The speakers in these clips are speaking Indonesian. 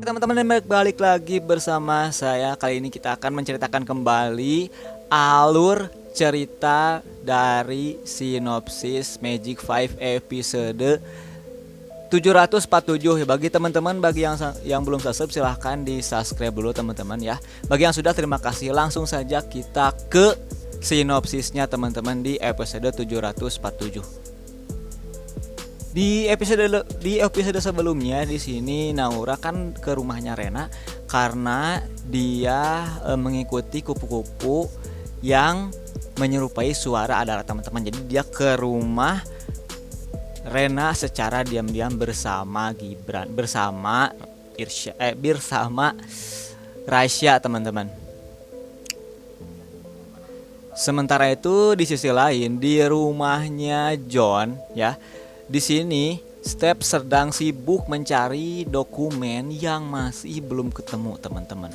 Teman-teman, balik lagi bersama saya. Kali ini kita akan menceritakan kembali alur cerita dari sinopsis Magic 5 episode 747. Bagi teman-teman, bagi yang belum subscribe, silahkan di subscribe dulu teman-teman ya. Bagi yang sudah, terima kasih. Langsung saja kita ke sinopsisnya teman-teman di episode 747. Di episode sebelumnya di sini Naura kan ke rumahnya Rena karena dia mengikuti kupu-kupu yang menyerupai suara adalah teman-teman. Jadi dia ke rumah Rena secara diam-diam bersama Gibran, bersama Rasya teman-teman. Sementara itu di sisi lain di rumahnya John ya. Di sini, Step sedang sibuk mencari dokumen yang masih belum ketemu, teman-teman.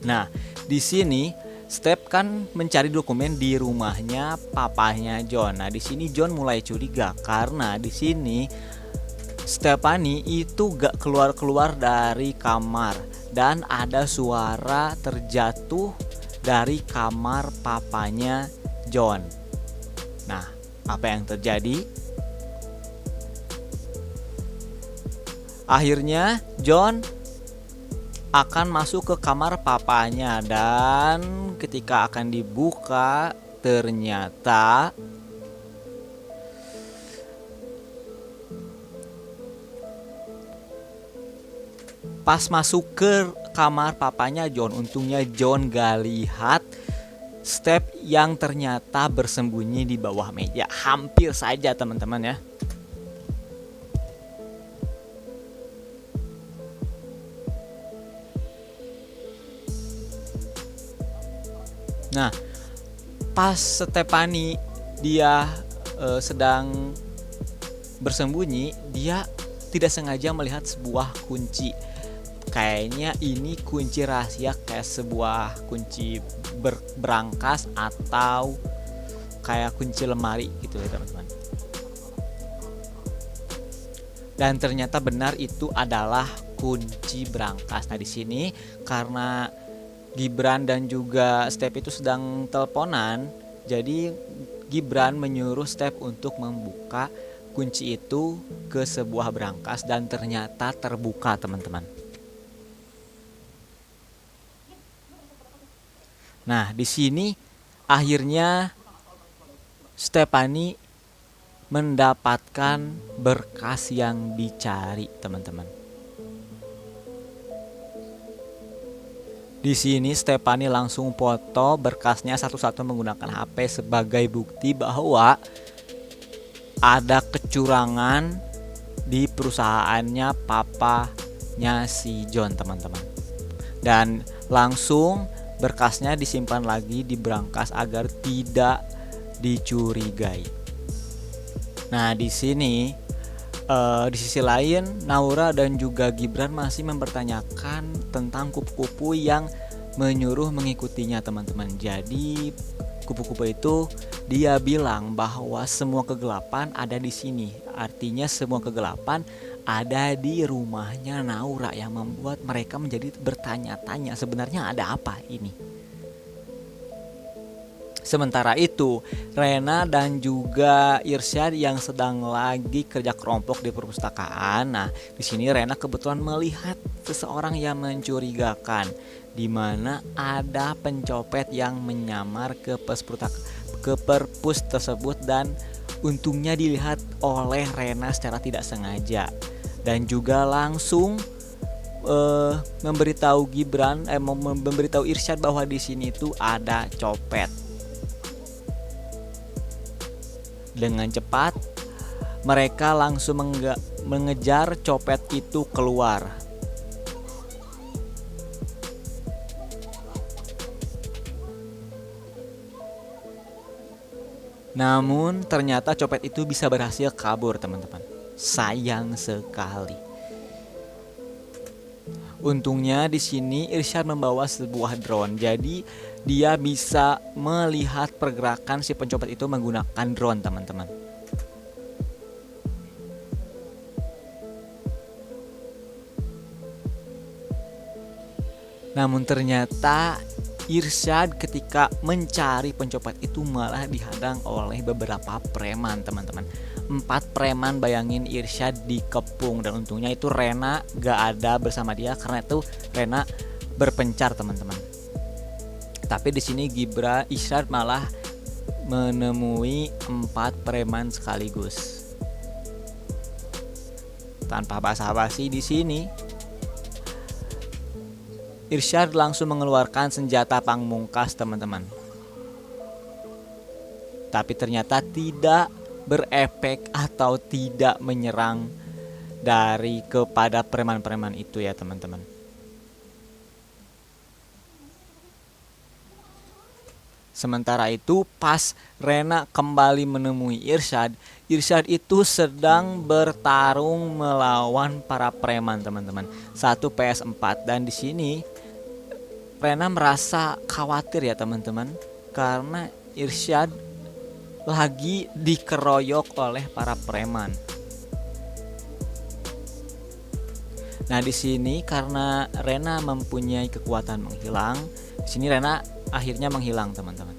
Nah, di sini Step kan mencari dokumen di rumahnya papanya John. Nah, di sini John mulai curiga karena di sini Stephanie itu gak keluar-keluar dari kamar dan ada suara terjatuh dari kamar papanya John. Nah, apa yang terjadi? Akhirnya John akan masuk ke kamar papanya dan ketika akan dibuka ternyata pas masuk ke kamar papanya John, untungnya John gak lihat Step yang ternyata bersembunyi di bawah meja. Hampir saja teman-teman ya. Nah, pas Stephanie dia sedang bersembunyi, dia tidak sengaja melihat sebuah kunci. Kayaknya ini kunci rahasia, kayak sebuah kunci berangkas atau kayak kunci lemari gitu ya teman-teman. Dan ternyata benar itu adalah kunci berangkas. Nah di sini karena Gibran dan juga Step itu sedang teleponan, jadi Gibran menyuruh Step untuk membuka kunci itu ke sebuah berangkas dan ternyata terbuka teman-teman. Nah, di sini akhirnya Stephanie mendapatkan berkas yang dicari, teman-teman. Di sini Stephanie langsung foto berkasnya satu-satu menggunakan HP sebagai bukti bahwa ada kecurangan di perusahaannya papanya si John, teman-teman. Dan langsung berkasnya disimpan lagi di berangkas agar tidak dicurigai. Nah, di sini di sisi lain Naura dan juga Gibran masih mempertanyakan tentang kupu-kupu yang menyuruh mengikutinya, teman-teman. Jadi kupu-kupu itu dia bilang bahwa semua kegelapan ada di sini. Artinya semua kegelapan ada di rumahnya Naura yang membuat mereka menjadi bertanya-tanya sebenarnya ada apa ini. Sementara itu, Rena dan juga Irsyad yang sedang lagi kerja kelompok di perpustakaan. Nah, di sini Rena kebetulan melihat seseorang yang mencurigakan, di mana ada pencopet yang menyamar ke perpus tersebut dan untungnya dilihat oleh Rena secara tidak sengaja dan juga langsung memberitahu memberitahu Irsyad bahwa di sini tuh ada copet. Dengan cepat mereka langsung mengejar copet itu keluar. Namun ternyata copet itu bisa berhasil kabur, teman-teman. Sayang sekali. Untungnya di sini Irsyad membawa sebuah drone, jadi dia bisa melihat pergerakan si pencopet itu menggunakan drone, teman-teman. Namun ternyata Irsyad ketika mencari pencopet itu malah dihadang oleh beberapa preman, teman-teman. 4 preman, bayangin, Irsyad dikepung, dan untungnya itu Rena gak ada bersama dia karena itu Rena berpencar, teman-teman. Tapi di sini Irsyad malah menemui 4 preman sekaligus. Tanpa basa-basi di sini Irsyad langsung mengeluarkan senjata pamungkas, teman-teman. Tapi ternyata tidak berefek atau tidak menyerang kepada preman-preman itu ya, teman-teman. Sementara itu pas Rena kembali menemui Irsyad itu sedang bertarung melawan para preman, teman-teman. 1 vs 4, dan di sini Rena merasa khawatir ya, teman-teman, karena Irsyad lagi dikeroyok oleh para preman. Nah, di sini karena Rena mempunyai kekuatan menghilang, di sini Rena akhirnya menghilang, teman-teman.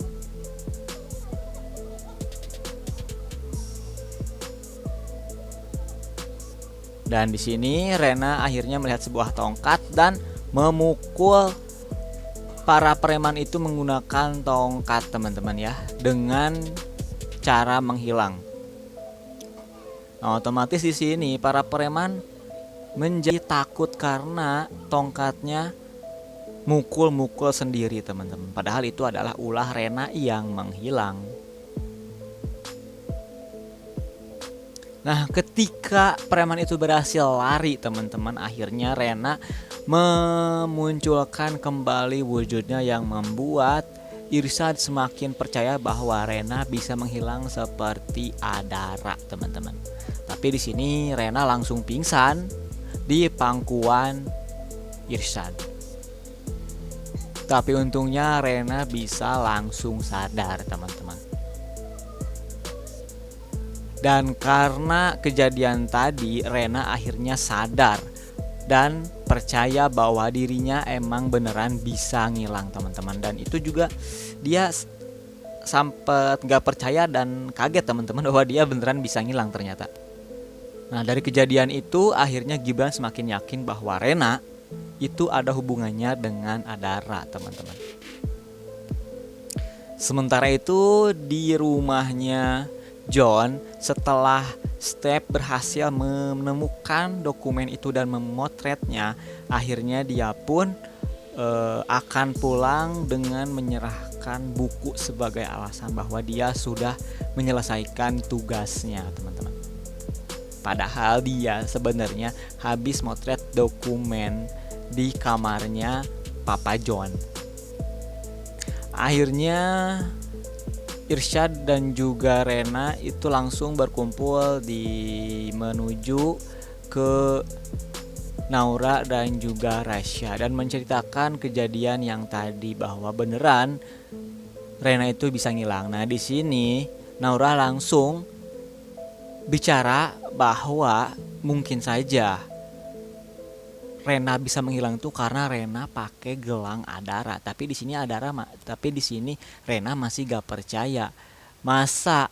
Dan di sini Rena akhirnya melihat sebuah tongkat dan memukul para preman itu menggunakan tongkat, teman-teman ya, dengan cara menghilang. Nah, otomatis di sini para preman menjadi takut karena tongkatnya mukul-mukul sendiri, teman-teman. Padahal itu adalah ulah Rena yang menghilang. Nah, ketika preman itu berhasil lari, teman-teman, akhirnya Rena memunculkan kembali wujudnya yang membuat Irsyad semakin percaya bahwa Rena bisa menghilang seperti Adara, teman-teman. Tapi di sini Rena langsung pingsan di pangkuan Irsyad. Tapi untungnya Rena bisa langsung sadar, teman-teman. Dan karena kejadian tadi, Rena akhirnya sadar dan percaya bahwa dirinya emang beneran bisa ngilang, teman-teman. Dan itu juga dia sempat gak percaya dan kaget, teman-teman, bahwa dia beneran bisa ngilang ternyata. Nah, dari kejadian itu akhirnya Gibran semakin yakin bahwa Rena itu ada hubungannya dengan Adara, teman-teman. Sementara itu di rumahnya John, setelah Step berhasil menemukan dokumen itu dan memotretnya, akhirnya dia pun akan pulang dengan menyerahkan buku sebagai alasan bahwa dia sudah menyelesaikan tugasnya, teman-teman. Padahal dia sebenarnya habis motret dokumen di kamarnya Papa John. Akhirnya Irsyad dan juga Rena itu langsung berkumpul menuju ke Naura dan juga Rasya dan menceritakan kejadian yang tadi bahwa beneran Rena itu bisa ngilang. Nah, di sini Naura langsung bicara bahwa mungkin saja Rena bisa menghilang itu karena Rena pakai gelang Adara. Tapi di sini Rena masih gak percaya. Masa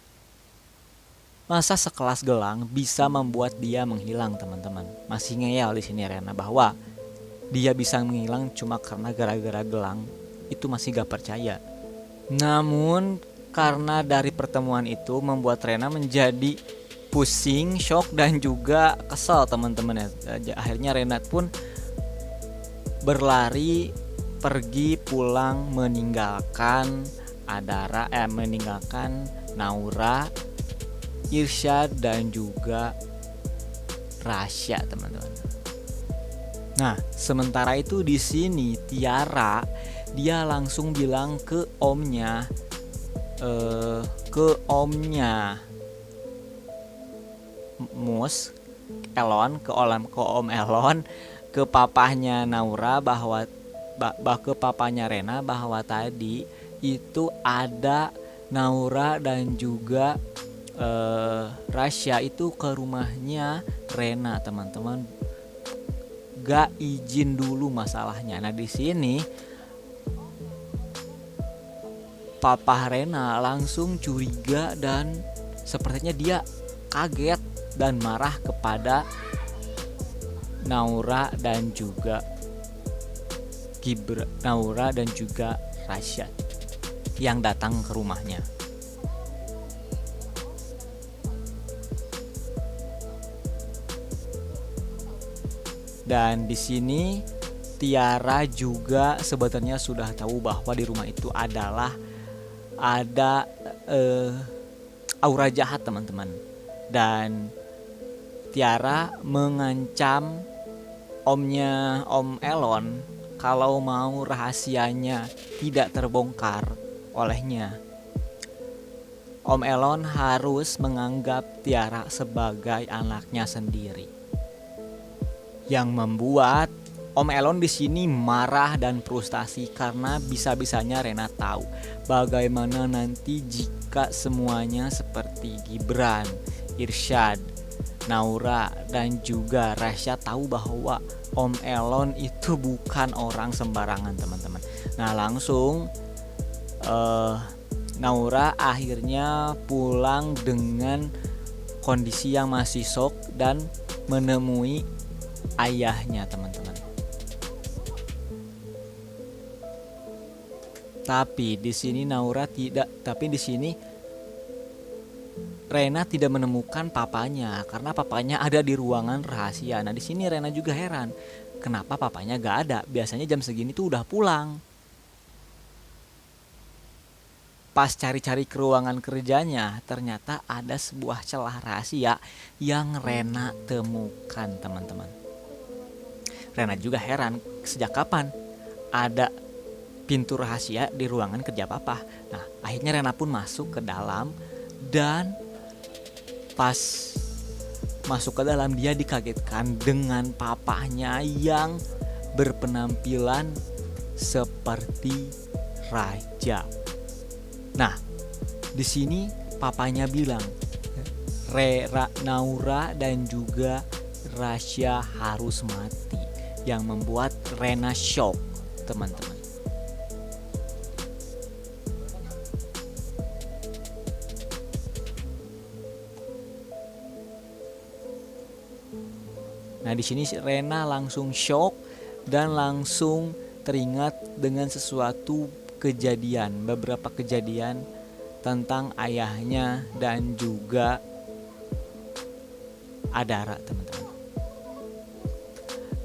sekelas gelang bisa membuat dia menghilang, teman-teman. Masih ngeyel di sini Rena bahwa dia bisa menghilang cuma karena gara-gara gelang. Itu masih gak percaya. Namun karena dari pertemuan itu membuat Rena menjadi pusing, shock, dan juga kesal, teman-teman. Akhirnya Rena pun berlari pergi pulang meninggalkan meninggalkan Naura, Irsyad, dan juga Rasya, teman-teman. Nah, sementara itu di sini Tiara dia langsung bilang ke omnya Mus Elon, ke Om Elon, ke papahnya Naura ke papanya Rena bahwa tadi itu ada Naura dan juga Rasya itu ke rumahnya Rena, teman-teman, gak izin dulu masalahnya. Nah di sini Papa Rena langsung curiga dan sepertinya dia kaget dan marah kepada Naura dan juga Rasyad yang datang ke rumahnya. Dan di sini Tiara juga sebetulnya sudah tahu bahwa di rumah itu ada aura jahat teman-teman. Dan Tiara mengancam omnya Om Elon kalau mau rahasianya tidak terbongkar olehnya, Om Elon harus menganggap Tiara sebagai anaknya sendiri. Yang membuat Om Elon di sini marah dan frustasi karena bisa-bisanya Rena tahu bagaimana nanti jika semuanya seperti Gibran, Irsyad, Naura dan juga Rasya tahu bahwa Om Elon itu bukan orang sembarangan teman-teman. Nah langsung Naura akhirnya pulang dengan kondisi yang masih shock dan menemui ayahnya teman-teman. Tapi di sini Rena tidak menemukan papanya karena papanya ada di ruangan rahasia. Nah di sini Rena juga heran, kenapa papanya gak ada? Biasanya jam segini tuh udah pulang. Pas cari-cari ke ruangan kerjanya, ternyata ada sebuah celah rahasia yang Rena temukan teman-teman. Rena juga heran, sejak kapan ada pintu rahasia di ruangan kerja papa. Nah akhirnya Rena pun masuk ke dalam dan pas masuk ke dalam dia dikagetkan dengan papanya yang berpenampilan seperti raja. Nah di sini papanya bilang Naura dan juga Rasya harus mati, yang membuat Rena shock teman-teman. Nah di sini Rena langsung shock dan langsung teringat dengan beberapa kejadian tentang ayahnya dan juga Adara teman-teman.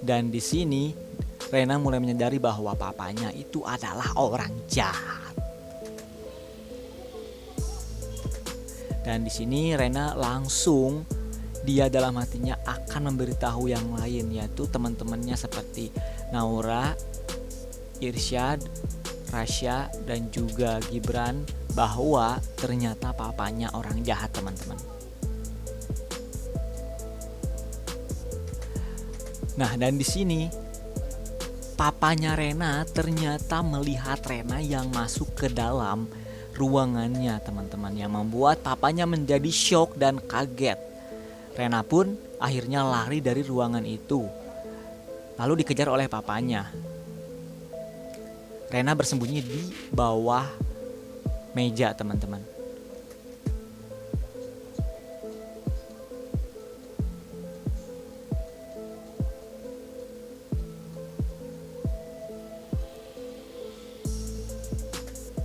Dan di sini Rena mulai menyadari bahwa papanya itu adalah orang jahat. Dan di sini Rena langsung dia dalam hatinya akan memberitahu yang lain, yaitu teman-temannya seperti Naura, Irsyad, Rasya dan juga Gibran, bahwa ternyata papanya orang jahat teman-teman. Nah dan di sini papanya Rena ternyata melihat Rena yang masuk ke dalam ruangannya teman-teman, yang membuat papanya menjadi shock dan kaget. Rena pun akhirnya lari dari ruangan itu, lalu dikejar oleh papanya. Rena bersembunyi di bawah meja teman-teman.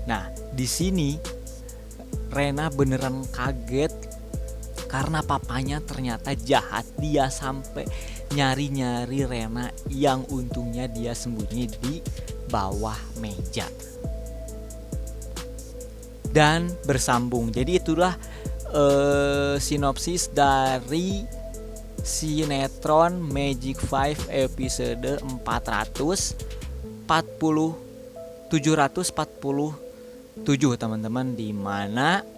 Nah, di sini Rena beneran kaget karena papanya ternyata jahat. Dia sampai nyari-nyari Rena, yang untungnya dia sembunyi di bawah meja. Dan bersambung. Jadi itulah sinopsis dari sinetron Magic 5 episode 747 teman-teman, di mana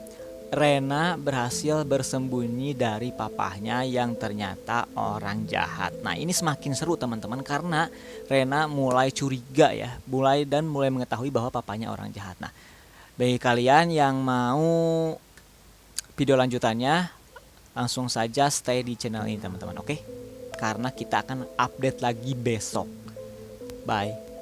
Rena berhasil bersembunyi dari papahnya yang ternyata orang jahat. Nah ini semakin seru teman-teman karena Rena mulai curiga ya, mulai mengetahui bahwa papanya orang jahat. Nah bagi kalian yang mau video lanjutannya langsung saja stay di channel ini teman-teman, oke? karena kita akan update lagi besok. Bye.